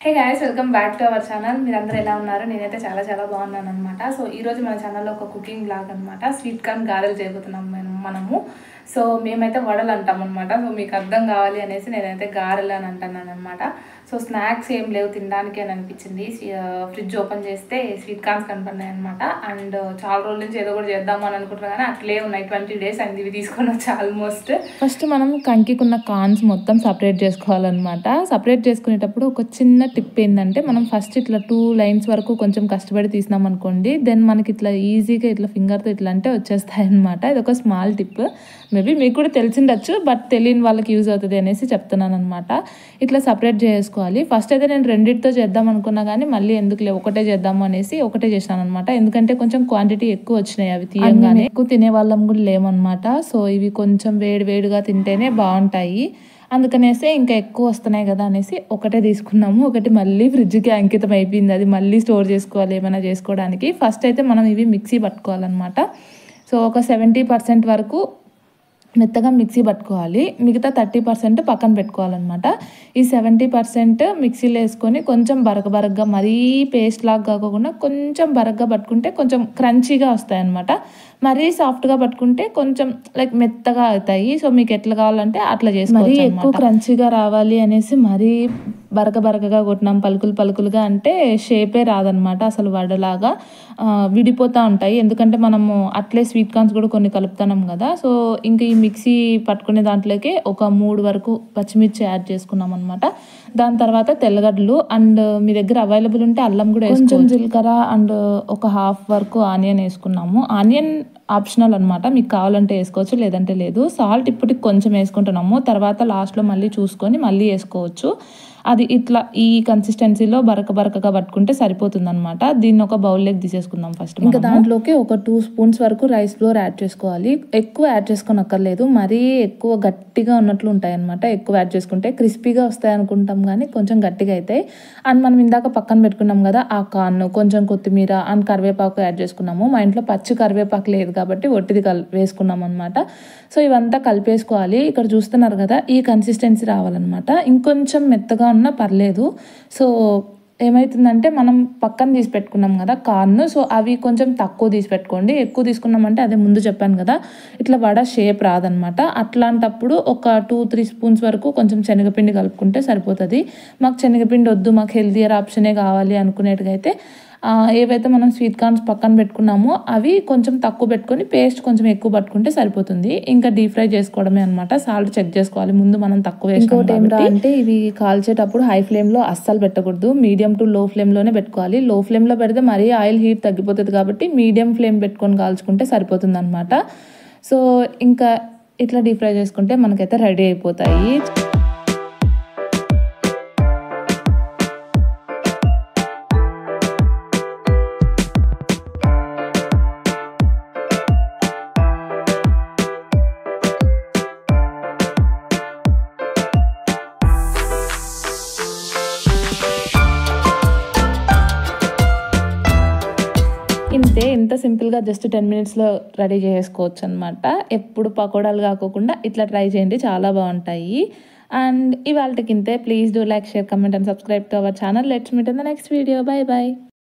Hey guys, welcome back to our channel. మీరందరూ ఎలా ఉన్నారు? నేనైతే చాలా చాలా బాగున్నాను అనమాట. సో ఈరోజు మన ఛానల్లో ఒక కుకింగ్ బ్లాగ్ అనమాట. స్వీట్ కార్న్ గారెలు చేయబోతున్నాం మనము. సో మేమైతే వడలు అంటాం అనమాట. సో మీకు అర్థం కావాలి అనేసి నేనైతే గారెలు అని అంటున్నాను అనమాట. సో స్నాక్స్ ఏం లేవు తినడానికి అని అనిపించింది. ఫ్రిడ్జ్ ఓపెన్ చేస్తే స్వీట్ కార్న్స్ కనపడినాయి అనమాట. అండ్ చాలా రోజుల నుంచి ఏదో కూడా చేద్దాము అని అనుకుంటున్నా కానీ అట్లే ఉన్నాయి. 20 days అయింది ఇవి తీసుకొని వచ్చి ఆల్మోస్ట్. ఫస్ట్ మనం కంకికున్న కార్న్స్ మొత్తం సపరేట్ చేసుకోవాలన్నమాట. సపరేట్ చేసుకునేటప్పుడు ఒక చిన్న టిప్ ఏంటంటే, మనం ఫస్ట్ ఇట్లా 2 lines వరకు కొంచెం కష్టపడి తీసినాం అనుకోండి, దెన్ మనకి ఇట్లా ఈజీగా ఇట్లా ఫింగర్తో ఇట్లా అంటే వచ్చేస్తాయి అనమాట. ఇది ఒక స్మాల్ టిప్. మేబీ మీకు కూడా తెలిసిండొచ్చు, బట్ తెలియని వాళ్ళకి యూజ్ అవుతుంది అనేసి చెప్తున్నాను అనమాట. ఇట్లా సపరేట్ చేసుకోవాలి. ఫస్ట్ అయితే నేను రెండింటితో చేద్దాం అనుకున్నా కానీ మళ్ళీ ఎందుకులే ఒకటే చేద్దాము అనేసి ఒకటే చేశాను అనమాట. ఎందుకంటే కొంచెం క్వాంటిటీ ఎక్కువ వచ్చినాయి అవి తీయంగానే. ఎక్కువ తినే వాళ్ళం కూడా లేమన్నమాట. సో ఇవి కొంచెం వేడిగా తింటేనే బాగుంటాయి. అందుకనేసి ఇంకా ఎక్కువ వస్తున్నాయి కదా అనేసి ఒకటే తీసుకున్నాము. ఒకటి మళ్ళీ ఫ్రిడ్జ్కి అంకితం అయిపోయింది. అది మళ్ళీ స్టోర్ చేసుకోవాలి ఏమైనా చేసుకోవడానికి. ఫస్ట్ అయితే మనం ఇవి మిక్సీ పట్టుకోవాలన్నమాట. సో ఒక 70% వరకు మెత్తగా మిక్సీ పట్టుకోవాలి. మిగతా 30% పక్కన పెట్టుకోవాలన్నమాట. ఈ 70% మిక్సీలో వేసుకొని కొంచెం బరకగా, మరీ పేస్ట్ లాగా కాకుండా కొంచెం బరకగా పట్టుకుంటే కొంచెం క్రంచీగా వస్తాయి అన్నమాట. మరీ సాఫ్ట్గా పట్టుకుంటే కొంచెం లైక్ మెత్తగా అవుతాయి. సో మీకు ఎట్లా కావాలంటే అట్లా చేసుకోవచ్చు. మరీ ఎక్కువ క్రంచీగా రావాలి అనేసి మరీ బరకగా కొట్టినాం పలుకులుగా అంటే షేపే రాదనమాట. అసలు వడలాగా విడిపోతూ ఉంటాయి. ఎందుకంటే మనము అట్లే స్వీట్ కార్న్స్ కూడా కొన్ని కలుపుతున్నాం కదా. సో ఇంకా ఈ మిక్సీ పట్టుకునే దాంట్లోకి ఒక 3 వరకు పచ్చిమిర్చి యాడ్ చేసుకున్నాం అనమాట. దాని తర్వాత తెల్లగడ్డలు అండ్ మీ దగ్గర అవైలబుల్ ఉంటే అల్లం కూడా కొంచెం జీలకర్ర అండ్ ఒక 1/2 వరకు ఆనియన్ వేసుకున్నాము. ఆనియన్ ఆప్షనల్ అనమాట, మీకు కావాలంటే వేసుకోవచ్చు లేదంటే లేదు. సాల్ట్ ఇప్పటికి కొంచెం వేసుకుంటున్నాము, తర్వాత లాస్ట్లో మళ్ళీ చూసుకొని మళ్ళీ వేసుకోవచ్చు. అది ఇట్లా ఈ కన్సిస్టెన్సీలో బరకగా పట్టుకుంటే సరిపోతుంది అనమాట. దీన్ని ఒక బౌల్లోకి తీసేసుకుందాం ఫస్ట్. ఇంకా దాంట్లోకి ఒక 2 spoons వరకు రైస్ ఫ్లోర్ యాడ్ చేసుకోవాలి. ఎక్కువ యాడ్ చేసుకోనక్కర్లేదు, మరీ ఎక్కువ గట్టిగా ఉన్నట్లు ఉంటాయి అనమాట. ఎక్కువ యాడ్ చేసుకుంటే క్రిస్పీగా వస్తాయి అనుకుంటాం కానీ కొంచెం గట్టిగా అవుతాయి. అండ్ మనం ఇందాక పక్కన పెట్టుకున్నాం కదా ఆ కార్న్, కొంచెం కొత్తిమీర అండ్ కరివేపాకు యాడ్ చేసుకున్నాము. మా ఇంట్లో పచ్చి కరివేపాకు లేదు కాబట్టి ఒట్టిది వేసుకున్నాం అనమాట. సో ఇవంతా కలిపేసుకోవాలి. ఇక్కడ చూస్తున్నారు కదా ఈ కన్సిస్టెన్సీ రావాలన్నమాట. ఇంకొంచెం మెత్తగా ఉన్నా పర్లేదు. సో ఏమవుతుందంటే మనం పక్కన తీసి పెట్టుకున్నాం కదా కార్న్, సో అవి కొంచెం తక్కువ తీసి పెట్టుకోండి. ఎక్కువ తీసుకున్నామంటే అదే ముందు చెప్పాను కదా ఇట్లా వడ షేప్ రాదనమాట. అట్లాంటప్పుడు ఒక 2-3 spoons వరకు కొంచెం శనగపిండి కలుపుకుంటే సరిపోతుంది. మాకు శనగపిండి వద్దు, మాకు హెల్తీయర్ ఆప్షనే కావాలి అనుకునేట్టుగా అయితే ఏవైతే మనం స్వీట్ కార్న్స్ పక్కన పెట్టుకున్నామో అవి కొంచెం తక్కువ పెట్టుకొని పేస్ట్ కొంచెం ఎక్కువ పట్టుకుంటే సరిపోతుంది. ఇంకా డీప్ ఫ్రై చేసుకోవడమే అనమాట. సాల్ట్ చెక్ చేసుకోవాలి ముందు మనం తక్కువ వేసుకోవడం. అంటే ఇవి కాల్చేటప్పుడు హై ఫ్లేమ్లో అస్సలు పెట్టకూడదు, మీడియం టు లో ఫ్లేమ్లోనే పెట్టుకోవాలి. లో ఫ్లేమ్లో పెడితే మరీ ఆయిల్ హీట్ తగ్గిపోతుంది కాబట్టి మీడియం ఫ్లేమ్ పెట్టుకొని కాల్చుకుంటే సరిపోతుంది అనమాట. సో ఇంకా ఇట్లా డీప్ ఫ్రై చేసుకుంటే మనకైతే రెడీ అయిపోతాయి. ఇంతే, ఇంత సింపుల్గా జస్ట్ 10 minutesలో రెడీ చేసుకోవచ్చు అనమాట. ఎప్పుడు పకోడాలు కాకోకుండా ఇట్లా ట్రై చేయండి, చాలా బాగుంటాయి. అండ్ ఇవాళకి ఇంతే. Please do like, share, comment and subscribe to our channel. Let's meet in the next video. By.